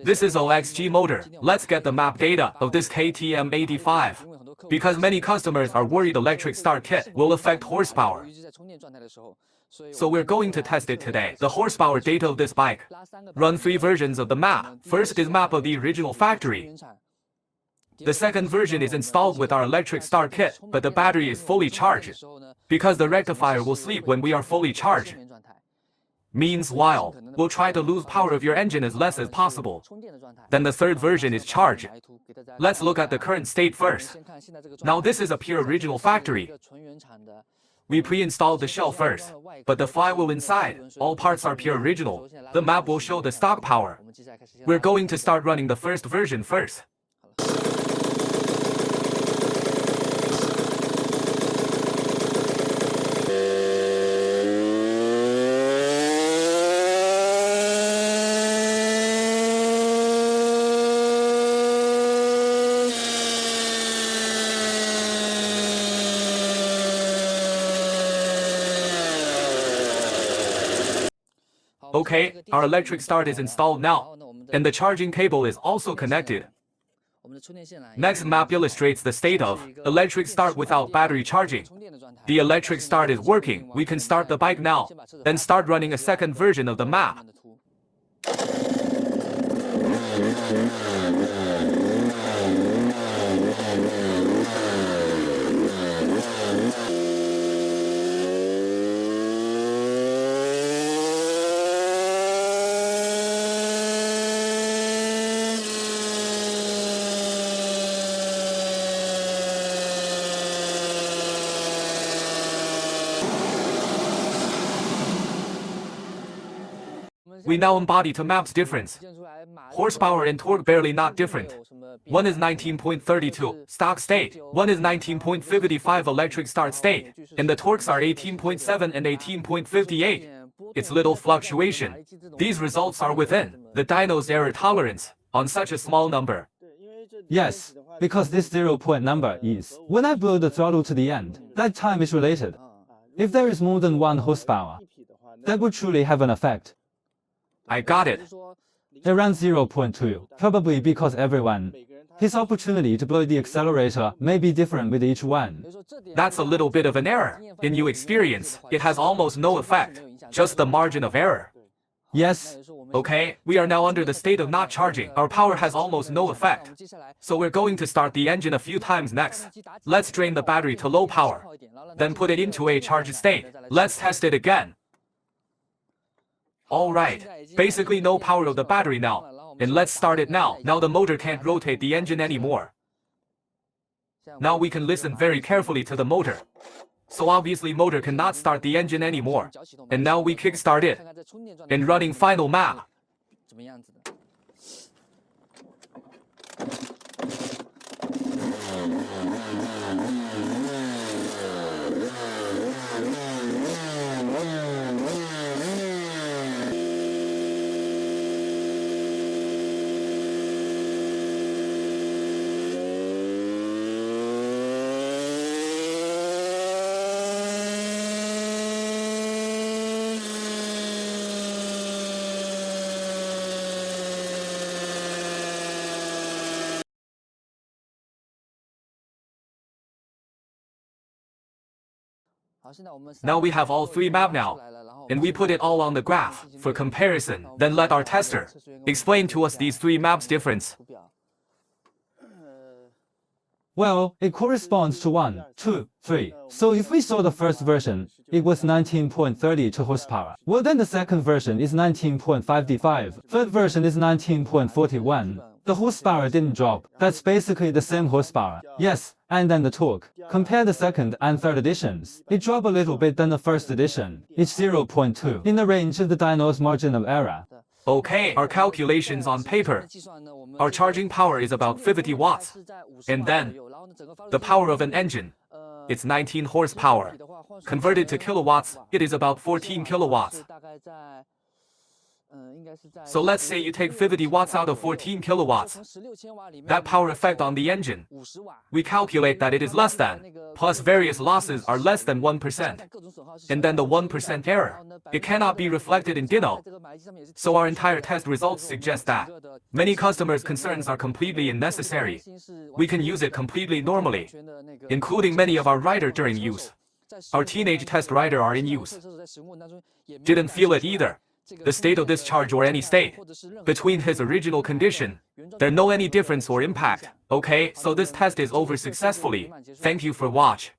This is OXG motor. Let's get the map data of this KTM85. Because many customers are worried electric start kit will affect horsepower. So we're going to test it today. The horsepower data of this bike. Run 3 versions of the map. First is map of the original factory. The second version is installed with our electric start kit, but the battery is fully charged. Because the rectifier will sleep when we are fully charged. Meanwhile, we'll try to lose power of your engine as less as possible. Then the third version is charged. Let's look at the current state first. Now this is a pure original factory. We pre-installed the shell first, but the flywheel inside, all parts are pure original. The map will show the stock power. We're going to start running the first version first. Okay, our electric start is installed now, and the charging cable is also connected. Next map illustrates the state of electric start without battery charging. The electric start is working. We can start the bike now, then start running a second version of the map. We now embody the map's difference. Horsepower and torque barely not different. One is 19.32 stock state, one is 19.55 electric start state, and the torques are 18.7 and 18.58. It's little fluctuation. These results are within the dyno's error tolerance on such a small number. Yes, because this 0-point number is when I blow the throttle to the end, that time is related. If there is more than 1 horsepower, that would truly have an effect. I got it. Around 0.2, probably because his opportunity to blow the accelerator may be different with each one. That's a little bit of an error. In your experience, it has almost no effect, just the margin of error. Yes. Okay, we are now under the state of not charging. Our power has almost no effect. So we're going to start the engine a few times next. Let's drain the battery to low power. Then put it into a charged state. Let's test it again. Alright, basically no power of the battery now. And let's start it now. Now the motor can't rotate the engine anymore. Now we can listen very carefully to the motor. So obviously motor cannot start the engine anymore. And now we kickstart it. And running final map. Now we have all 3 maps now, and we put it all on the graph for comparison. Then let our tester explain to us these 3 maps difference. Well, it corresponds to 1, 2, 3. So if we saw the first version, it was 19.32 horsepower. Well, then the second version is 19.55. Third version is 19.41. The horsepower didn't drop. That's basically the same horsepower. Yes, and then the torque. Compare the second and third editions. It dropped a little bit than the first edition. It's 0.2, in the range of the dyno's margin of error. Okay, our calculations on paper. Our charging power is about 50 watts. And then, the power of an engine. It's 19 horsepower. Converted to kilowatts, it is about 14 kilowatts. So let's say you take 50 watts out of 14 kilowatts. That power effect on the engine, we calculate that it is less than, plus various losses are less than 1%. And then the 1% error, it cannot be reflected in dyno. So our entire test results suggest that Many customers' concerns are completely unnecessary. We can use it completely normally, including many of our rider during use. Our teenage test rider are in use. Didn't feel it either. The state of discharge or any state. Between his original condition, there no any difference or impact. Okay, so this test is over successfully. Thank you for watch.